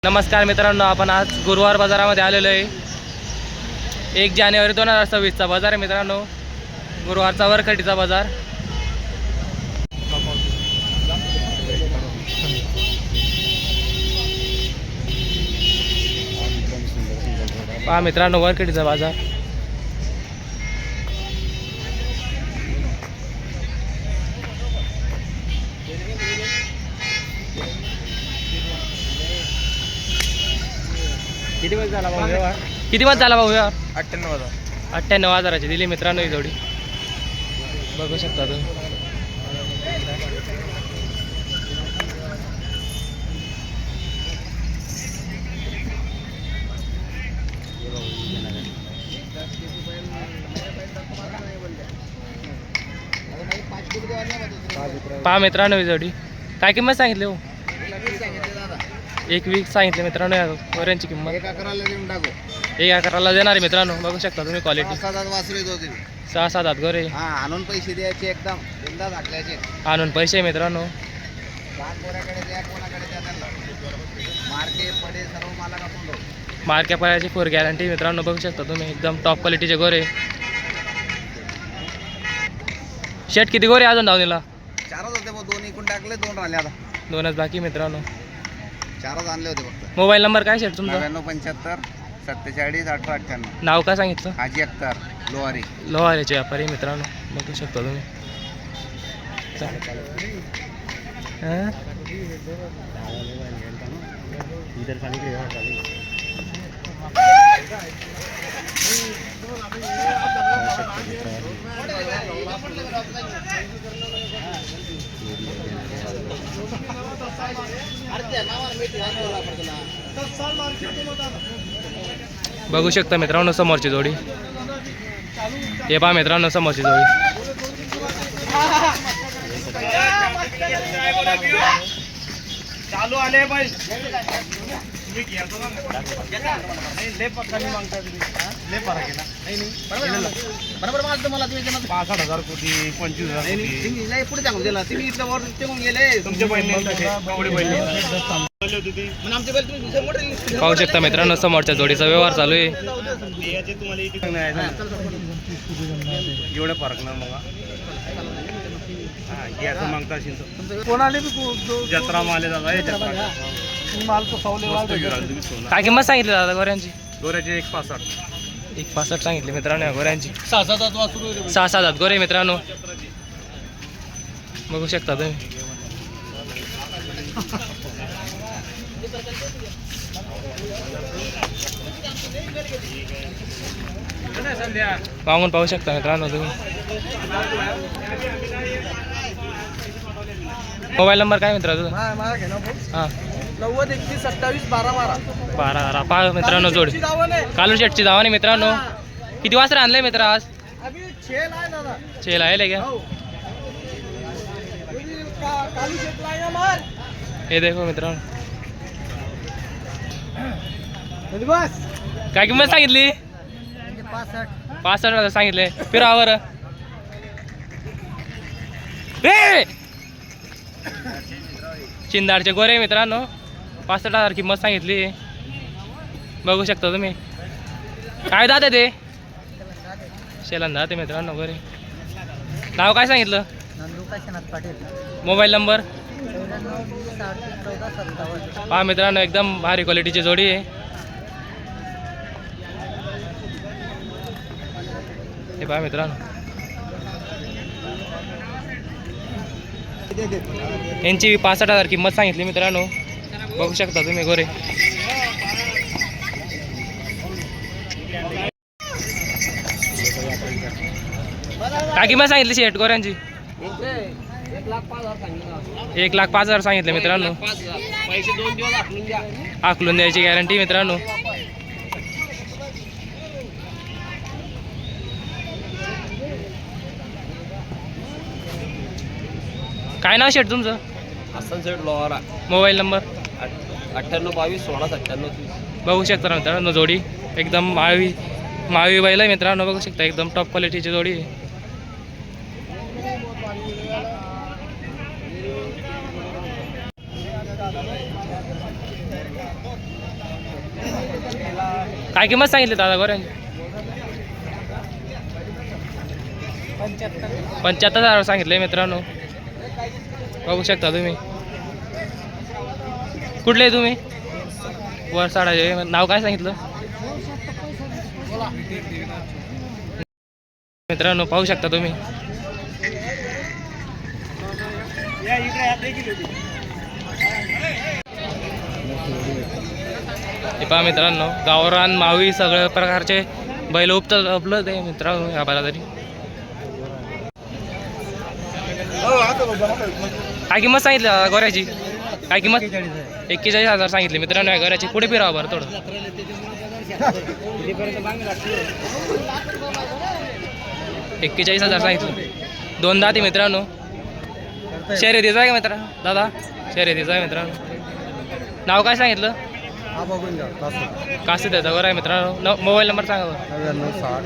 नमस्कार मित्रांनो, आपण आज गुरुवार बाजारामध्ये आलेलो आहे. 1 जानेवारी 2026चा बाजार आहे मित्रांनो. गुरुवारचा वरखडीचा बाजार. पहा मित्रांनो, वरखडीचा बाजार. किती वाज झाला भाऊ व्यवहार? 98,000 दिली मित्रांनो ही जोडी. बघू शकता तुम्ही. पहा मित्रांनो ही जोडी. काय किंमत सांगितली हो? 1,20,000 सांगितले मित्रांनो. या वऱ्यांची किंमत 1,11,000 देणार आहे मित्रांनो. बघू शकता तुम्ही क्वालिटी. 6-7 दात गोरे. आणून पैसे द्यायचे, एकदम बिंदास हाकल्याचे. आणून पैसे मित्रांनो. मार्के पडायची फुल गॅरंटी मित्रांनो. बघू शकता तुम्ही, एकदम टॉप क्वालिटीचे गोरे. शेट किती गोरे अजून धावणीला? 4च होते, 2 इकून टाकले, 2 राहिले आता. 2च बाकी मित्रांनो. 4च आणले होते फक्त. मोबाईल नंबर काय शेट तुमचा? 9975 47 1898. नाव काय सांगितलं? हाजी अख्तर लोहारी. लोहारीचे व्यापारी मित्रांनो. बघू शकता तुम्ही. बघू शकता मित्रांनो समोरची जोडी. हे पहा मित्रांनो समोरची जोडी. चालू आले बाई. बरोबर माल तुम्हाला 65,000 कोटी 25,000 पुढे सांगून दिला. तुम्ही इथलं वर निघून गेले. तुमचे बहिणी आमचे बैल तुम्ही दुसरे मोठे पाहू शकता मित्रांनो समोरच्या जोडीचा व्यवहार चालू आहे. एवढं फरक ना मग घ्यायचं मागता कोणाने जत्रा माले दादा माल तो काय किंमत सांगितली दादा गोऱ्यांची? दोऱ्याचे 1,65. 1,65 सांगितली मित्रांनो गोऱ्यांची. 6-7 6-7 दात गोरे मित्रांनो. बघू शकता तुम्ही. पाहून पाहू शकता मित्रांनो तुम्ही. मोबाईल नंबर काय मित्रा तुझा? हां 90-31-27-12-12. 12 पहा मित्रांनो जोडी. कालू शेटची धावाने मित्रांनो. किती वाजता आणलंय मित्र आज? छेल आहे क्या? हे देखो मित्रांनो. काय किंमत सांगितली? 65,000 सांगितले. फिरावर चिंदाडचे गोरे मित्रांनो. 65,000 किंमत सांगितली. बघू शकता तुम्ही. काय दाते ते? शेलन दाते मित्रांनो गोरे. नाव काय सांगितलं? Mobile number? पहा मित्रांनो एकदम भारी क्वालिटीची जोडी आहे. हे पहा मित्रांनो. यांची 65,000 किंमत सांगितली मित्रांनो. बघू शकता तुम्ही गोरे. काय किंमत सांगितली शेट गोऱ्यांची? 1,05,000 सांगितले मित्रांनो. पैसे 2 दिवस आखलून द्या. आखलून द्यायची गॅरंटी मित्रांनो. काय नाव शेट तुमचं? हसन सेठ लोहारा. Mobile number? 98-22-16-97. बघू शकता ना मित्रांनो जोडी एकदम माळवी बैल आहे मित्रांनो. बघू शकता एकदम टॉप क्वालिटीची जोडी आहे. काय किंमत सांगितली दादा गोऱ्यांची? 75,000 सांगितले मित्रांनो. बघू शकता तुम्ही. कुठले तुम्ही? वरसाडाचे. नाव काय सांगितलं मित्रांनो? पाहू शकता तुम्ही. हे पहा मित्रांनो, गावरान मावी सगळ्या प्रकारचे बैल उपलब्ध आहे मित्रांनो या बाजारात. काय किंमत सांगितली गोऱ्याची? काय किंमत? 41,000 सांगितली मित्रांनो या गोऱ्याची. पुढे फिरावं बरं थोडं. 41,000 सांगितलं. 2 दात आहे मित्रांनो. शर्यतीचा आहे का मित्र दादा? शर्यतीचा आहे मित्रांनो. नाव काय सांगितलं? काशी त्याचा गोरा आहे मित्रांनो. मोबाईल नंबर सांगा बरं. 9960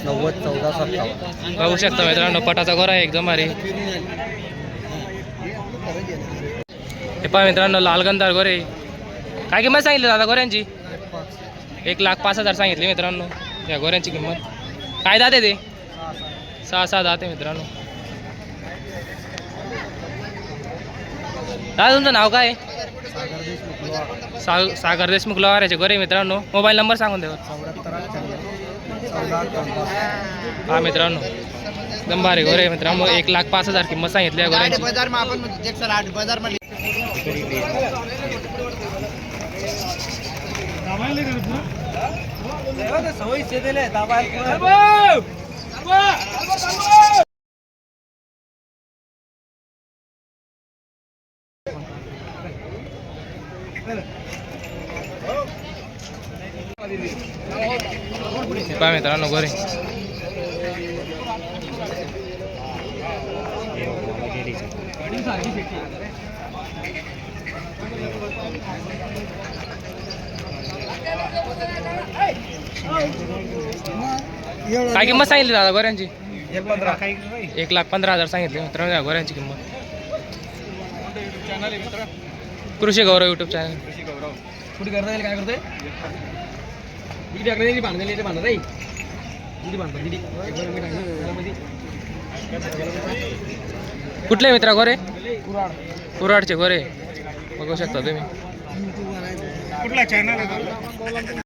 90 14 57. बघू शकता मित्रांनो, पटाचा गोरा आहे एकदम भारी. हे पहा मित्रांनो, लालगंधार गोरे. काय किंमत सांगितली दादा गोऱ्यांची? 1,05,000 सांगितली मित्रांनो या गोऱ्यांची किंमत. काय दात आहे ते? 6 दात आहे मित्रांनो. दादा तुमचं नाव काय? सागर देशमुख लोहाराचे गोरे मित्रांनो. मोबाईल नंबर सांगून द्यावर. 74 हा मित्रांनो, एकदम भारी गोरे मित्रांनो. 1,05,000 किंमत सांगितली या गोऱ्यांची. पहा मित्रांनो गोरे. काय किंमत सांगितली दादा गोऱ्यांची? 1,15,000 सांगितली मित्रांनो या गोऱ्यांची किंमत. कृषी गौरव यूट्यूब चॅनल. कुठे करता येईल? काय करतोय? कुठले मित्रा गोरे? कुराडचे गोरे. बघू शकता तुम्ही. कुठला चॅनल आहे?